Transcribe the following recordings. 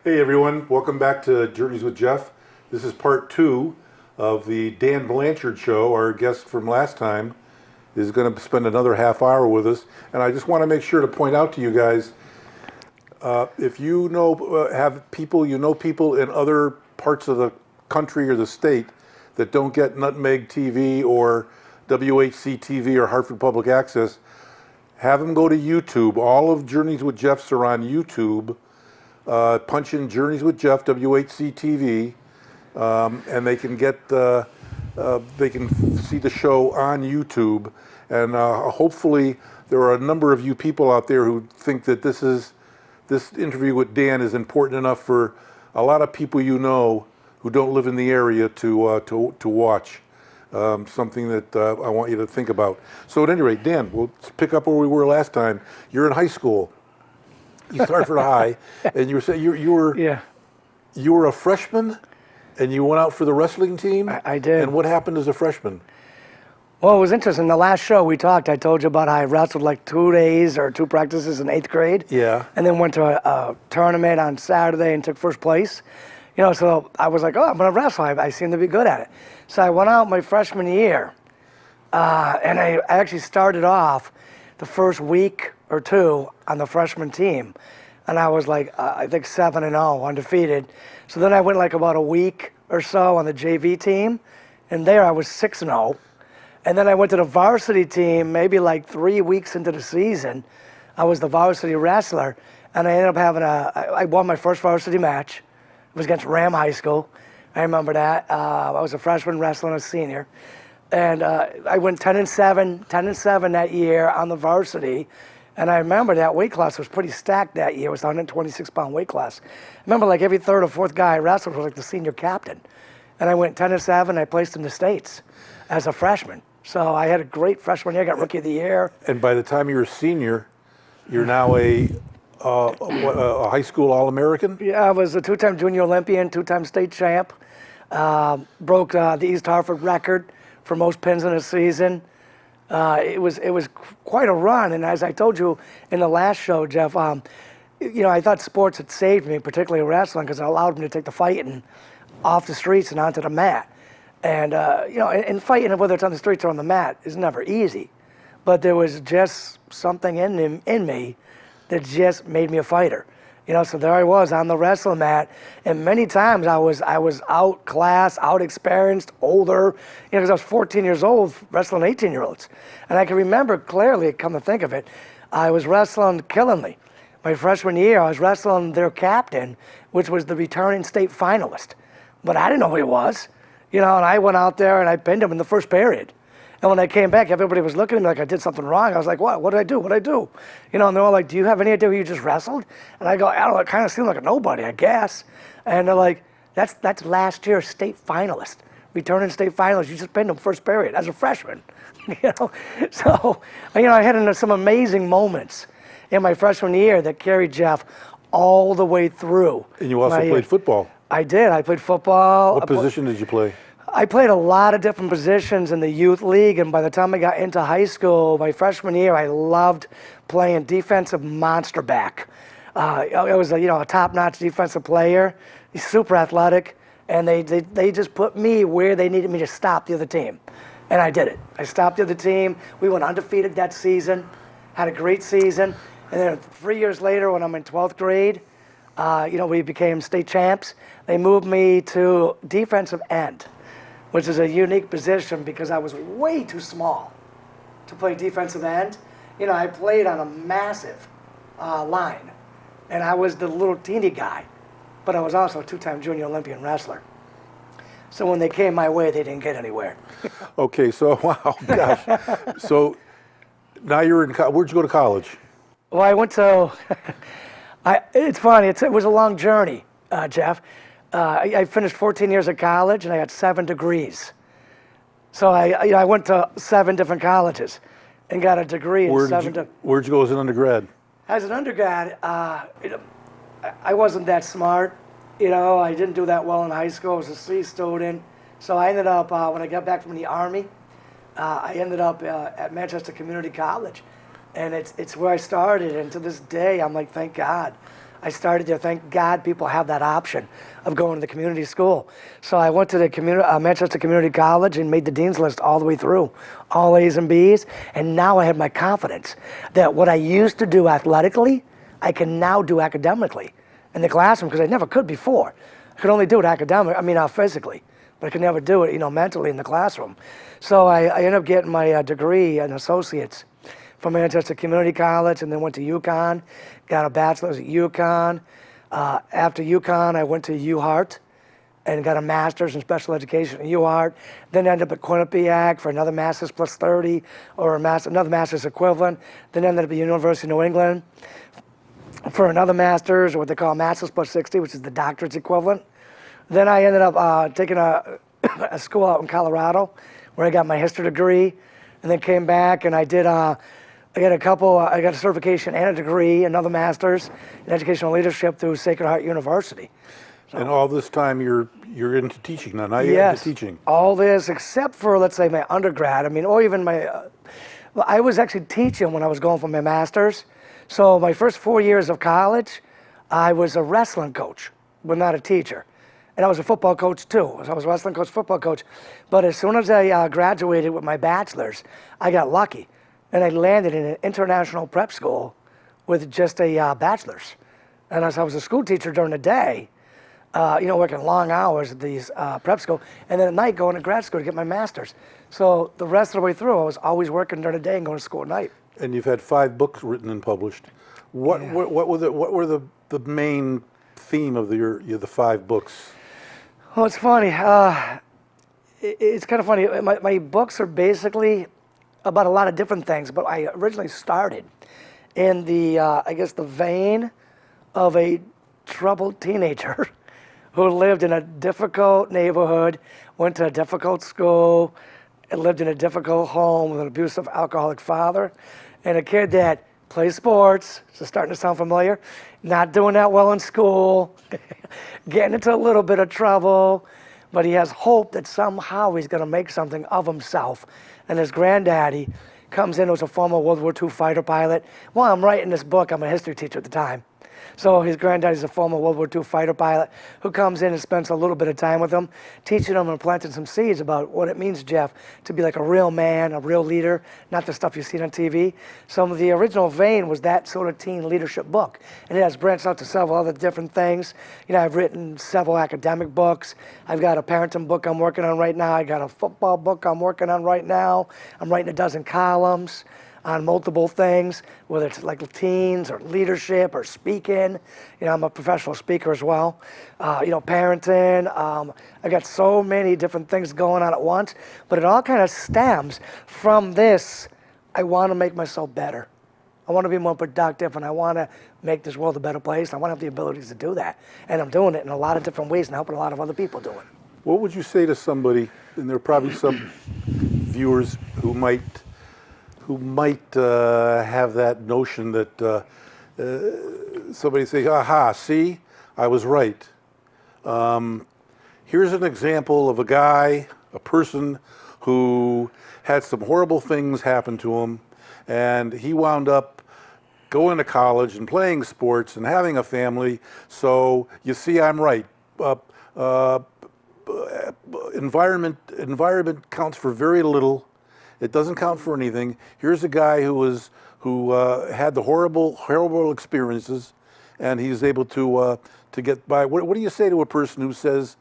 Hey everyone, welcome back to Journeys with Jeff. This is part 2 of the Dan Blanchard show. Our guest from last time is going to spend another half hour with us. And I just want to make sure to point out to you guys, if you know, have people, people in other parts of the country or the state that don't get Nutmeg TV or WHC TV or Hartford Public Access, have them go to YouTube. All of Journeys with Jeff's are on YouTube. Punch in Journeys with Jeff, WHC TV, and they can get they can see the show on YouTube. And hopefully there are a number of you people out there who think that this interview with Dan is important enough for a lot of people you know who don't live in the area to watch. Something that I want you to think about. So at any rate, Dan, we'll pick up where we were last time. You're in high school. You started for high, and you were saying you were a freshman, and you went out for the wrestling team. I did. And what happened as a freshman? Well, it was interesting. The last show we talked, I told you about how I wrestled like 2 days or 2 practices in 8th grade. Yeah. And then went to a tournament on Saturday and took first place. You know, so I was like, oh, I'm going to wrestle. I seem to be good at it. So I went out my freshman year, and I actually started off the first week or 2 on the freshman team. And I was like, I think 7-0, undefeated. So then I went like about a week or so on the JV team, and there I was 6-0. And then I went to the varsity team maybe like 3 weeks into the season. I was the varsity wrestler, and I ended up having I won my first varsity match. It was against Ram High School. I remember that. I was a freshman wrestling a senior. And I went 10-7 that year on the varsity. And I remember that weight class was pretty stacked that year. It was a 126-pound weight class. I remember like every 3rd or 4th guy I wrestled was like the senior captain. And I went 10-7. I placed in the States as a freshman. So I had a great freshman year. I got Rookie of the Year. And by the time you were a senior, you're now a high school All-American? Yeah, I was a 2-time junior Olympian, 2-time state champ. Broke the East Hartford record for most pins in a season. It was quite a run, and as I told you in the last show, Jeff, I thought sports had saved me, particularly wrestling, because it allowed me to take the fighting off the streets and onto the mat. And and fighting, whether it's on the streets or on the mat, is never easy. But there was just something in me that just made me a fighter. So there I was on the wrestling mat, and many times I was outclassed, out-experienced, older, because I was 14 years old wrestling 18-year-olds. And I can remember clearly, come to think of it, I was wrestling Killenly. My freshman year, I was wrestling their captain, which was the returning state finalist. But I didn't know who he was, and I went out there and I pinned him in the first period. And when I came back, everybody was looking at me like I did something wrong. I was like, what? What did I do? What did I do? And they're all like, do you have any idea who you just wrestled? And I go, I don't know, it kind of seemed like a nobody, I guess. And they're like, that's last year's state finalist, returning state finalist. You just pinned him first period as a freshman. So, I had some amazing moments in my freshman year that carried Jeff all the way through. And you also played football. I did. I played football. What position did you play? I played a lot of different positions in the youth league, and by the time I got into high school, my freshman year, I loved playing defensive monster back. I was a top-notch defensive player, super athletic, and they just put me where they needed me to stop the other team, and I did it. I stopped the other team. We went undefeated that season, had a great season, and then 3 years later, when I'm in 12th grade, we became state champs. They moved me to defensive end, which is a unique position because I was way too small to play defensive end. I played on a massive line, and I was the little teeny guy, but I was also a 2-time junior Olympian wrestler. So when they came my way, they didn't get anywhere. Okay, so, wow, gosh. So now you're in where'd you go to college? Well, I went to, it's funny, it was a long journey, Jeff. I finished 14 years of college, and I had 7 degrees. So I went to 7 different colleges and got a degree in 7. Where'd you go as an undergrad? As an undergrad, I wasn't that smart. I didn't do that well in high school. I was a C student. So I ended up, when I got back from the Army, I ended up at Manchester Community College. And it's where I started. And to this day, I'm like, thank God I started there. Thank God people have that option of going to the community school. So I went to the Manchester Community College and made the dean's list all the way through, all A's and B's. And now I have my confidence that what I used to do athletically, I can now do academically in the classroom, because I never could before. I could only do it physically, but I could never do it, mentally in the classroom. So I ended up getting my degree and associates from Manchester Community College, and then went to UConn, got a bachelor's at UConn. After UConn, I went to UHart and got a master's in special education at UHart. Then ended up at Quinnipiac for another master's plus 30, or another master's equivalent. Then ended up at University of New England for another master's, or what they call master's plus 60, which is the doctorate's equivalent. Then I ended up taking a school out in Colorado, where I got my history degree, and then came back and I got a certification and a degree, another master's in educational leadership through Sacred Heart University. And all this time you're into teaching now. Now you're Yes, into teaching. all this except for, let's say, my undergrad. Or even I was actually teaching when I was going for my master's. So my first 4 years of college, I was a wrestling coach, but not a teacher. And I was a football coach too. I was a wrestling coach, football coach. But as soon as I graduated with my bachelor's, I got lucky. And I landed in an international prep school with just a bachelor's. And as I was a school teacher during the day, working long hours at these prep school, and then at night going to grad school to get my master's. So the rest of the way through, I was always working during the day and going to school at night. And you've had 5 books written and published. What were the main theme of the 5 books? Well, it's funny. It's kind of funny. My books are basically about a lot of different things, but I originally started in the vein of a troubled teenager who lived in a difficult neighborhood, went to a difficult school, and lived in a difficult home with an abusive alcoholic father, and a kid that plays sports, so starting to sound familiar, not doing that well in school, getting into a little bit of trouble, but he has hope that somehow he's going to make something of himself. And his granddaddy comes in, who's a former World War II fighter pilot. While I'm writing this book, I'm a history teacher at the time. So his granddaddy's a former World War II fighter pilot who comes in and spends a little bit of time with him, teaching him and planting some seeds about what it means, Jeff, to be like a real man, a real leader, not the stuff you see on TV. So the original vein was that sort of teen leadership book. And it has branched out to several other different things. I've written several academic books. I've got a parenting book I'm working on right now. I got a football book I'm working on right now. I'm writing a dozen columns on multiple things, whether it's like teens or leadership or speaking. I'm a professional speaker as well. Parenting. I got so many different things going on at once, but it all kind of stems from this. I want to make myself better. I want to be more productive, and I want to make this world a better place. I want to have the abilities to do that. And I'm doing it in a lot of different ways and helping a lot of other people do it. What would you say to somebody, and there are probably some viewers who might have that notion that somebody say, aha, see, I was right. Here's an example of a person who had some horrible things happen to him, and he wound up going to college and playing sports and having a family, so you see I'm right. Environment counts for very little. It doesn't count for anything. Here's a guy who had the horrible experiences, and he's able to get by. What do you say to a person who says,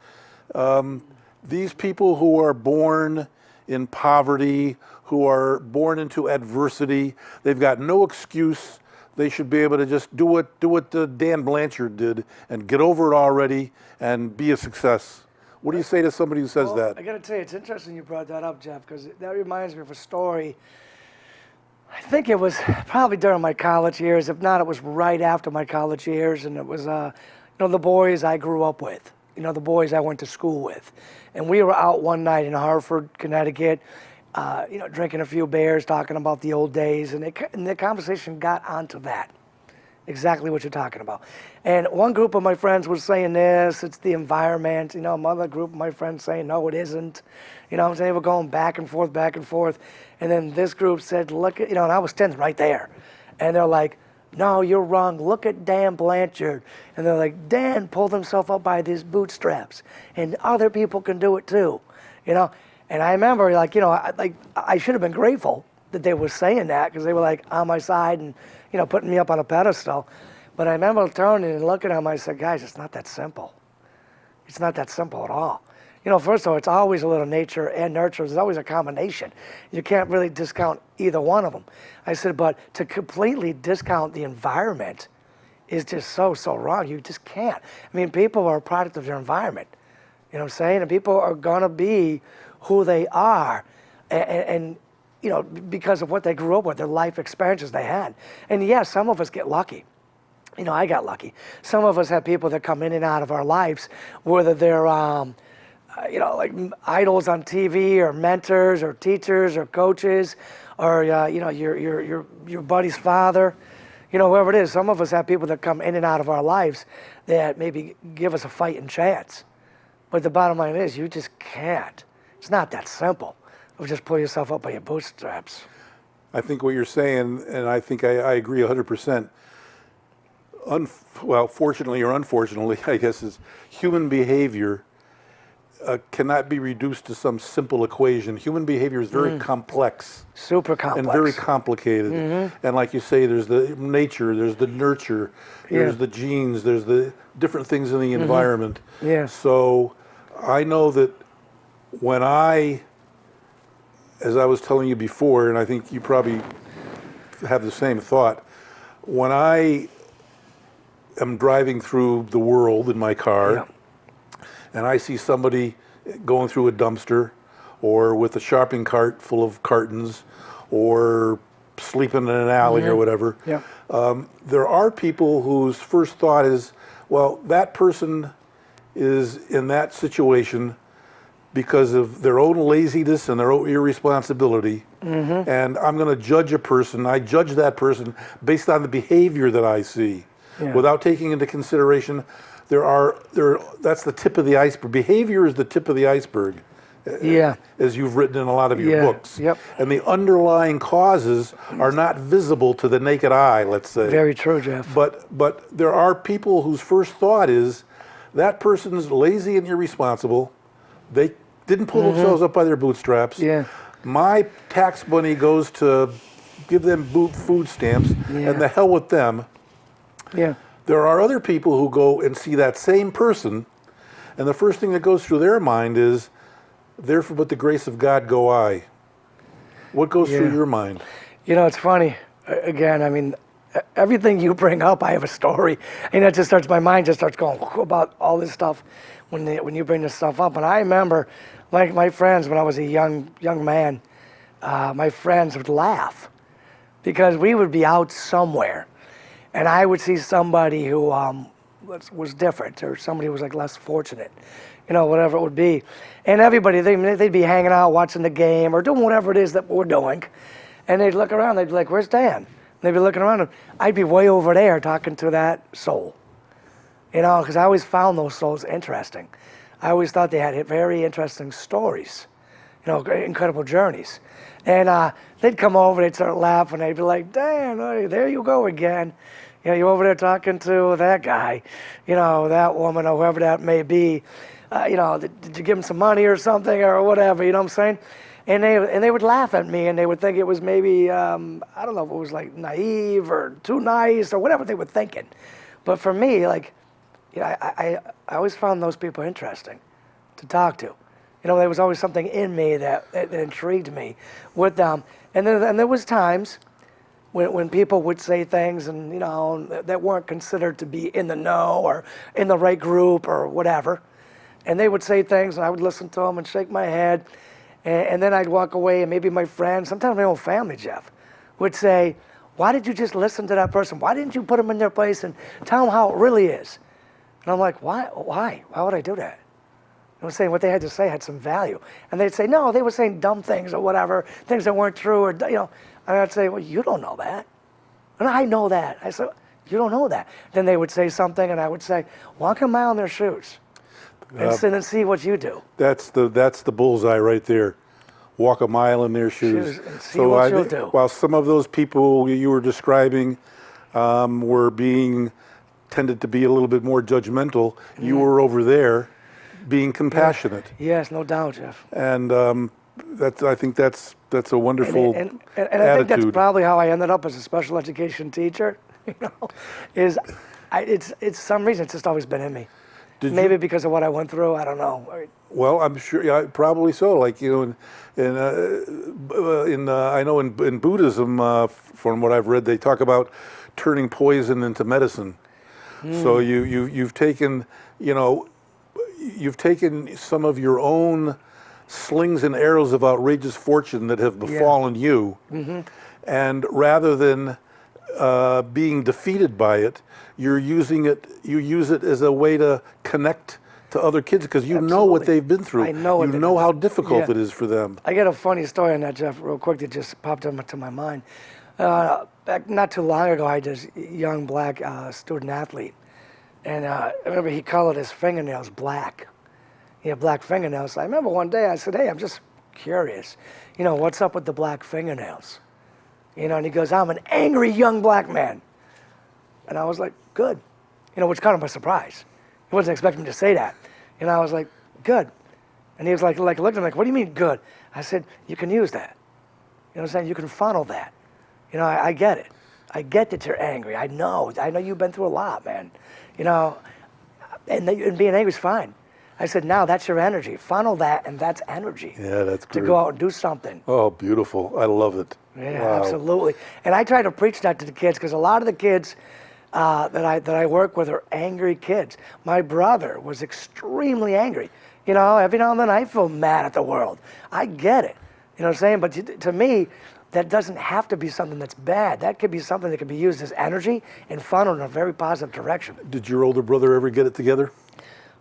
these people who are born in poverty, who are born into adversity, they've got no excuse. They should be able to just do what Dan Blanchard did and get over it already and be a success. What do you say to somebody who says that? I got to tell you, it's interesting you brought that up, Jeff, because that reminds me of a story. I think it was probably during my college years. If not, it was right after my college years, and it was the boys I grew up with, the boys I went to school with. And we were out one night in Hartford, Connecticut, drinking a few beers, talking about the old days, and the conversation got onto that. Exactly what you're talking about. And one group of my friends was saying this, it's the environment. Another group of my friends saying, no, it isn't. I'm saying we're going back and forth. And then this group said, look, and I was standing right there. And they're like, No, you're wrong. Look at Dan Blanchard. And they're like, Dan pulled himself up by these bootstraps, and other people can do it too, you know. And I remember, like, you know, I should have been grateful that they were saying that, because they were like on my side and, you know, putting me up on a pedestal. But I remember turning and looking at them. I said, guys, it's not that simple. It's not that simple at all. You know, first of all, it's always a little nature and nurture. There's always a combination. You can't really discount either one of them. I said, but to completely discount the environment is just so wrong. You just can't. I mean, people are a product of their environment. You know what I'm saying? And people are going to be who they are. And, you know, because of what they grew up with, their life experiences they had. And yes, some of us get lucky. You know, I got lucky. Some of us have people that come in and out of our lives, whether they're, you know, like idols on TV, or mentors, or teachers, or coaches, or you know, your buddy's father, you know, whoever it is. Some of us have people that come in and out of our lives that maybe give us a fighting chance. But the bottom line is, you just can't. It's not that simple. Of just pull yourself up by your bootstraps. I think what you're saying, and I think I agree 100%. Well, fortunately or unfortunately, I guess, is human behavior cannot be reduced to some simple equation. Human behavior is very complex. Super complex. And very complicated. And like you say, there's the nature, there's the nurture, there's the genes, there's the different things in the environment. Yeah. So I know that when as I was telling you before, and I think you probably have the same thought, when I am driving through the world in my car, and I see somebody going through a dumpster, or with a shopping cart full of cartons, or sleeping in an alley or whatever, there are people whose first thought is, well, that person is in that situation because of their own laziness and their own irresponsibility, and I'm going to judge a person. I judge that person based on the behavior that I see, without taking into consideration that's the tip of the iceberg. Behavior is the tip of the iceberg, as you've written in a lot of your books. And the underlying causes are not visible to the naked eye, let's say. Very true, Jeff. But there are people whose first thought is, that person's lazy and irresponsible. They didn't pull themselves up by their bootstraps. My tax money goes to give them food stamps, and the hell with them. There are other people who go and see that same person, and the first thing that goes through their mind is, therefore but the grace of God go I. What goes through your mind? You know, it's funny. Again, I mean, everything you bring up, I have a story. And it just starts, my mind just starts going about all this stuff when you bring this stuff up. And I remember, like my friends, when I was a young man, my friends would laugh because we would be out somewhere. And I would see somebody who was different, or somebody who was like less fortunate, you know, whatever it would be. And everybody, they'd be hanging out, watching the game, or doing whatever it is that we're doing. And they'd look around, they'd be like, where's Dan? And they'd be looking around, and I'd be way over there talking to that soul. You know, because I always found those souls interesting. I always thought they had very interesting stories, you know, incredible journeys. And they'd come over, they'd start laughing, they'd be like, Dan, there you go again. You know, you're over there talking to that guy, you know, that woman, or whoever that may be. You know, did you give him some money or something, or whatever, you know what I'm saying? And they would laugh at me, and they would think it was maybe, I don't know if it was like naive or too nice or whatever they were thinking. But for me, like, you know, I always found those people interesting to talk to. You know, there was always something in me that intrigued me with them. And there was times when people would say things, and you know, that weren't considered to be in the know or in the right group or whatever. And they would say things, and I would listen to them and shake my head. And then I'd walk away, and maybe my friends, sometimes my own family, Jeff, would say, why did you just listen to that person? Why didn't you put them in their place and tell them how it really is? And I'm like, why? Why would I do that? I was saying what they had to say had some value. And they'd say, no, they were saying dumb things or whatever, things that weren't true, or, you know. And I'd say, well, you don't know that. And I know that. I said, you don't know that. Then they would say something, and I would say, walk a mile in their shoes and sit and see what you do. That's the bullseye right there. Walk a mile in their shoes. And see what you'll do. While some of those people you were describing, were being tended to be a little bit more judgmental. You were over there being compassionate. Yes, no doubt, Jeff. And I think that's a wonderful And I attitude. think that's probably how I ended up as a special education teacher. It's some reason it's just always been in me. Maybe because of what I went through. I don't know. Well, I'm sure, yeah, probably so. Like, you know, I know in Buddhism, from what I've read, they talk about turning poison into medicine. So you've taken, you know, you've taken some of your own slings and arrows of outrageous fortune that have befallen you, and rather than being defeated by it, you use it as a way to connect to other kids because you know what they've been through. I know you know how difficult it is for them. I got a funny story on that, Jeff, real quick that just popped into my mind. Back not too long ago, I had this young black student athlete, and I remember he colored his fingernails black. He had black fingernails. So I remember one day I said, "Hey, I'm just curious, you know, what's up with the black fingernails?" You know, and he goes, "I'm an angry young black man." And I was like, "Good," you know, which kind of a surprise. He wasn't expecting me to say that. And I was like, "Good." And he was like looked at me like, "What do you mean good?" I said, "You can use that. You know what I'm saying? You can funnel that. You know, I get it. I get that you're angry. I know you've been through a lot, man. You know, and being angry is fine." I said, "Now that's your energy. Funnel that, and that's energy." Yeah, that's great. To go out and do something. Oh, beautiful. I love it. Yeah, Wow. absolutely. And I try to preach that to the kids because a lot of the kids that I work with are angry kids. My brother was extremely angry. You know, every now and then I feel mad at the world. I get it. You know what I'm saying? But to me, that doesn't have to be something that's bad. That could be something that could be used as energy and funneled in a very positive direction. Did your older brother ever get it together?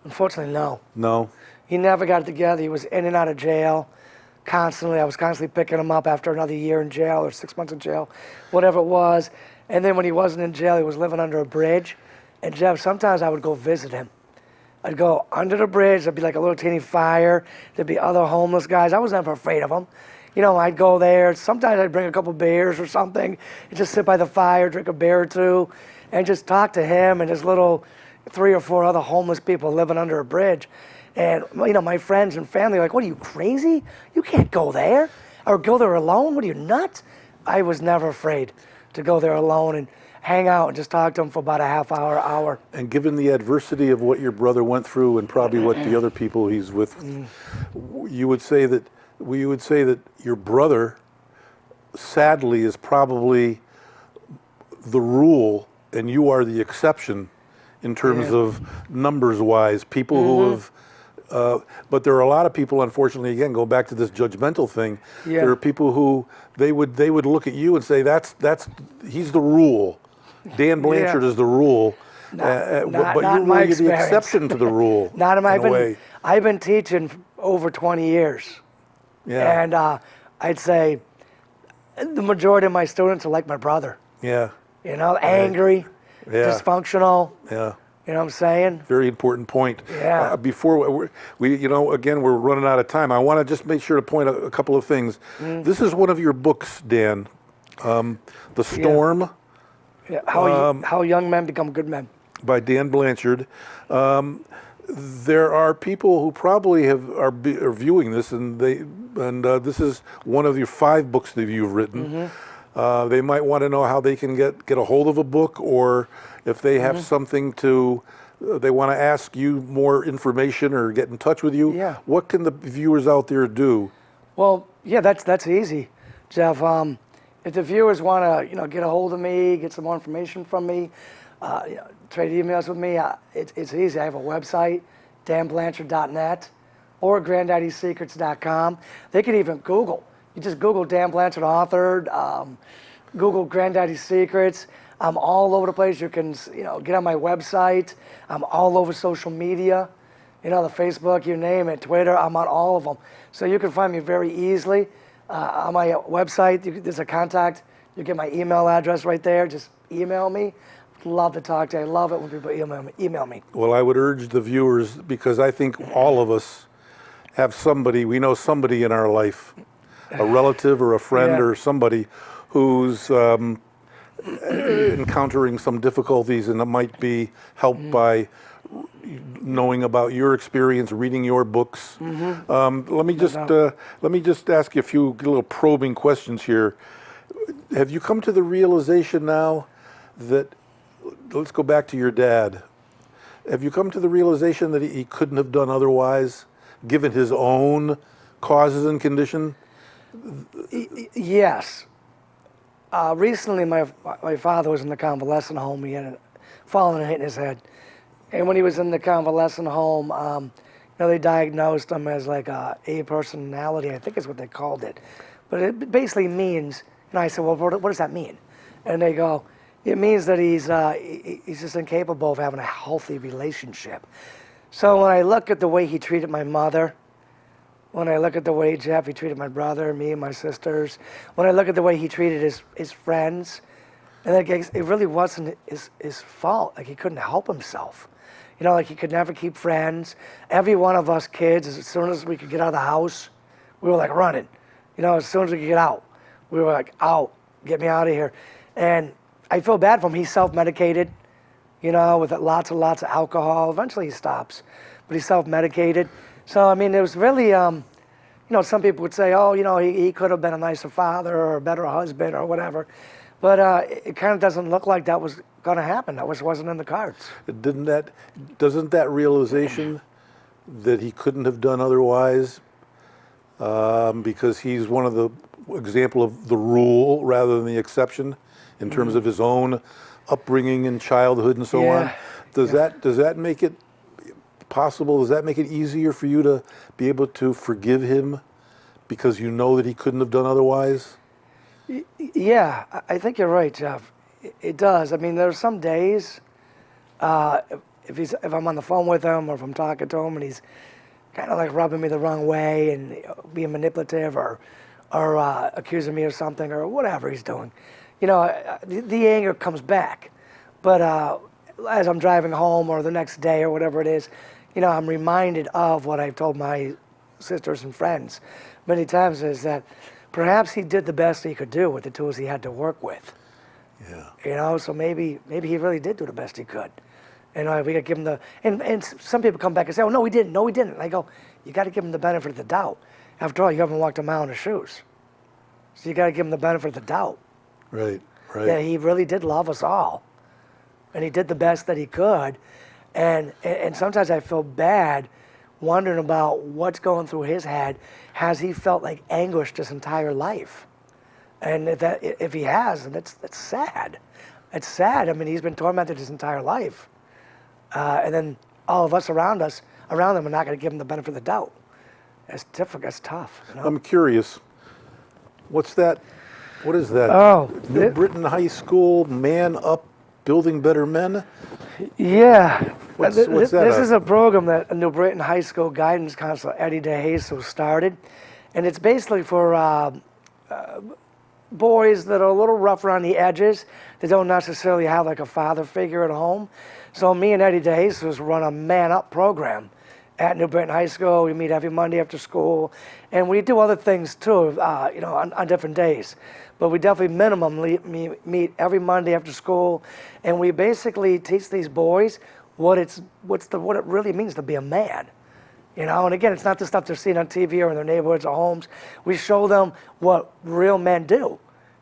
Unfortunately, no. No. He never got it together. He was in and out of jail constantly. I was constantly picking him up after another year in jail or 6 months in jail, whatever it was. And then when he wasn't in jail, he was living under a bridge. And Jeff, sometimes I would go visit him. I'd go under the bridge. There'd be like a little teeny fire. There'd be other homeless guys. I was never afraid of them. You know, I'd go there. Sometimes I'd bring a couple beers or something and just sit by the fire, drink a beer or two, and just talk to him and his little 3 or 4 other homeless people living under a bridge. And, you know, my friends and family were like, "What, are you crazy? You can't go there. Or go there alone? What, are you nuts?" I was never afraid to go there alone and hang out and just talk to him for about a half hour. And given the adversity of what your brother went through and probably what the other people he's with, you would say that your brother, sadly, is probably the rule and you are the exception in terms of numbers-wise. People who have, but there are a lot of people, unfortunately, again, going back to this judgmental thing, there are people who they would look at you and say, he's the rule. Dan Blanchard is the rule. But you're the exception to the rule. Not in my way. I've been teaching over 20 years. Yeah. And I'd say the majority of my students are like my brother. Yeah. You know, angry, dysfunctional. Yeah. You know what I'm saying? Very important point. Yeah. Before we, you know, again, we're running out of time. I want to just make sure to point out a couple of things. This is one of your books, Dan, The Storm. Yeah. How young men become good men. By Dan Blanchard. There are people who probably are viewing this, and this is one of your 5 books that you've written. They might want to know how they can get a hold of a book, or if they have something they want to ask you more information or get in touch with you. Yeah. What can the viewers out there do? Well, yeah, that's easy, Jeff. If the viewers want to, you know, get a hold of me, get some more information from me, you know, trade emails with me, it's easy. I have a website, danblanchard.net or granddaddysecrets.com. They can even Google. You just Google Dan Blanchard authored, Google Granddaddy Secrets. I'm all over the place. You can, you know, get on my website. I'm all over social media. You know, the Facebook, you name it, Twitter, I'm on all of them. So you can find me very easily. On my website, there's a contact. You get my email address right there. Just email me. Love to talk to you. I love it when people email me. Well, I would urge the viewers, because I think all of us have somebody, we know somebody in our life, a relative or a friend or somebody who's encountering some difficulties, and it might be helped by knowing about your experience, reading your books. Let me just ask you a few little probing questions here. Have you come to the realization now that, let's go back to your dad. Have you come to the realization that he couldn't have done otherwise, given his own causes and condition? Yes. Recently, my father was in the convalescent home. He had fallen and hit his head. And when he was in the convalescent home, they diagnosed him as like a personality, I think is what they called it. But it basically means, and I said, well, what does that mean? And they go, it means that he's just incapable of having a healthy relationship. So when I look at the way he treated my mother, when I look at the way he treated my brother, me and my sisters, when I look at the way he treated his friends, and it really wasn't his fault. Like, he couldn't help himself. Like, he could never keep friends. Every one of us kids, as soon as we could get out of the house, we were like running. As soon as we could get out, we were like, out, get me out of here. And I feel bad for him. He self-medicated, with lots and lots of alcohol. Eventually he stops, but he self-medicated. So, it was really, some people would say, oh, he could have been a nicer father or a better husband or whatever. But it kind of doesn't look like that was going to happen. That wasn't in the cards. Doesn't that realization that he couldn't have done otherwise, because he's one of the example of the rule rather than the exception in terms of his own upbringing and childhood and so on, does that make it possible? Does that make it easier for you to be able to forgive him because you know that he couldn't have done otherwise? Yeah, I think you're right, Jeff. It does. There's some days, if I'm on the phone with him or if I'm talking to him and he's kind of like rubbing me the wrong way and being manipulative or accusing me of something or whatever he's doing, the anger comes back. But as I'm driving home or the next day or whatever it is, I'm reminded of what I've told my sisters and friends many times, is that perhaps he did the best he could do with the tools he had to work with. Yeah. So maybe he really did do the best he could. We got to give him and some people come back and say, oh, no, we didn't. No, we didn't. And I go, you got to give him the benefit of the doubt. After all, you haven't walked a mile in his shoes. So you got to give him the benefit of the doubt. Right. Yeah, he really did love us all. And he did the best that he could. And sometimes I feel bad wondering about what's going through his head. Has he felt like anguished his entire life? And if he has, then that's sad. It's sad. He's been tormented his entire life. And then all of us around him are not going to give him the benefit of the doubt. It's difficult. It's tough. I'm curious. What's that? What is that? Oh, New Britain High School Man Up Building Better Men? Yeah. What's that? This is a program that New Britain High School guidance counselor Eddie DeJesus started. And it's basically for boys that are a little rough around the edges, that don't necessarily have like a father figure at home. So me and Eddie DeJesus run a Man Up program at New Britain High School. We meet every Monday after school, and we do other things too, on different days. But we definitely minimum meet every Monday after school, and we basically teach these boys what it really means to be a man. And again, it's not the stuff they're seeing on TV or in their neighborhoods or homes. We show them what real men do.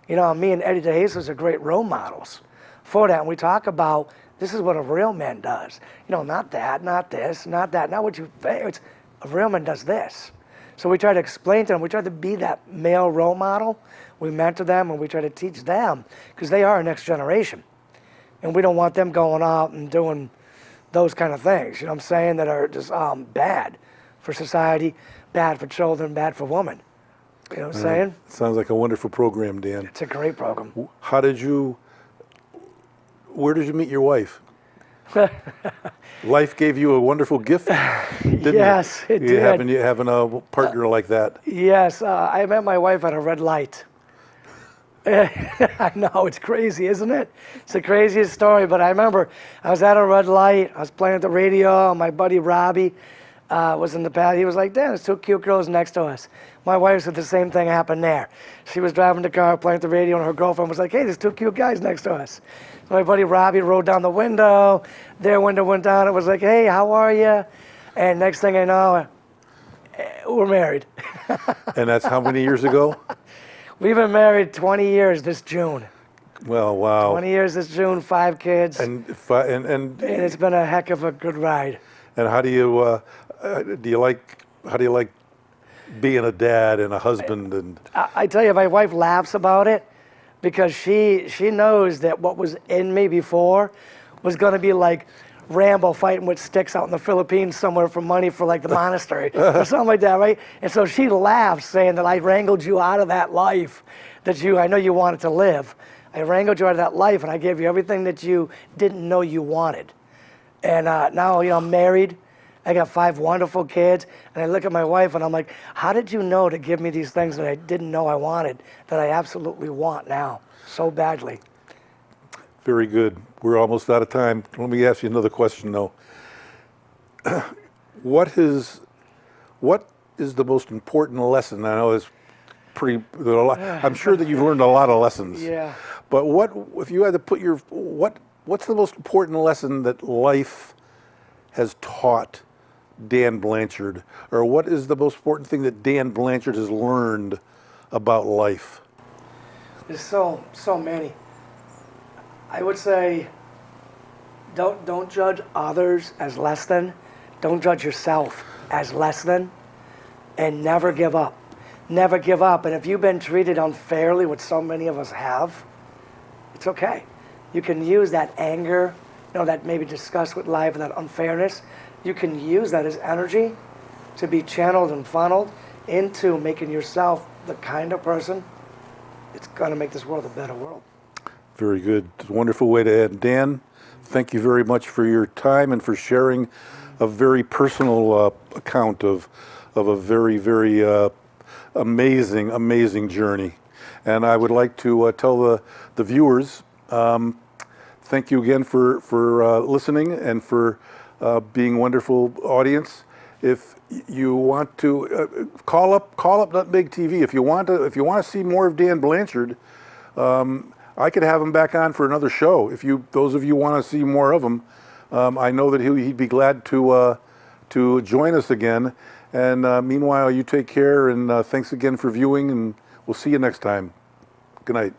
Me and Eddie DeJesus are great role models for that. And we talk about, this is what a real man does. Not that, not this, not that, not what you think. It's a real man does this. So we try to explain to them, we try to be that male role model. We mentor them and we try to teach them, because they are our next generation. And we don't want them going out and doing those kind of things, what I'm saying, that are just bad for society, bad for children, bad for women. You know what I'm saying? Sounds like a wonderful program, Dan. It's a great program. Where did you meet your wife? Life gave you a wonderful gift, didn't yes, it? It did. Having a partner like that. Yes, I met my wife at a red light. I know, it's crazy, isn't it? It's the craziest story, but I remember I was at a red light, I was playing at the radio, my buddy Robbie was in the past. He was like, Dan, there's two cute girls next to us. My wife said the same thing happened there. She was driving the car, playing the radio, and her girlfriend was like, hey, there's two cute guys next to us. So my buddy Robbie rolled down the window. Their window went down. It was like, hey, how are you? And next thing I know, we're married. And that's how many years ago? We've been married 20 years this June. Well, wow. 20 years this June, 5 kids. And It's been a heck of a good ride. And how do you like being a dad and a husband? And I tell you, my wife laughs about it because she knows that what was in me before was going to be like Rambo fighting with sticks out in the Philippines somewhere for money for like the monastery or something like that, right? And so she laughs saying that I wrangled you out of that life that I know you wanted to live. I wrangled you out of that life and I gave you everything that you didn't know you wanted. And now, I'm married. I got 5 wonderful kids. And I look at my wife and I'm like, how did you know to give me these things that I didn't know I wanted, that I absolutely want now so badly? very good. We're almost out of time. Let me ask you another question, though. What is the most important lesson? I know it's pretty. I'm sure that you've learned a lot of lessons. Yeah. But if you had to put what's the most important lesson that life has taught Dan Blanchard, or what is the most important thing that Dan Blanchard has learned about life? There's so many. I would say, don't judge others as less than. Don't judge yourself as less than, and never give up. Never give up. And if you've been treated unfairly, which so many of us have, it's okay. You can use that anger, that maybe disgust with life and that unfairness. You can use that as energy to be channeled and funneled into making yourself the kind of person it's going to make this world a better world. Very good. It's a wonderful way to end. Dan, thank you very much for your time and for sharing a very personal account of a very, very amazing journey. And I would like to tell the viewers, thank you again for listening and for being a wonderful audience. If you want to call up Nutmeg TV if you want to see more of Dan Blanchard. I could have him back on for another show if those of you want to see more of him. I know that he'd be glad to join us again. And meanwhile, you take care, and thanks again for viewing, and we'll see you next time. Good night.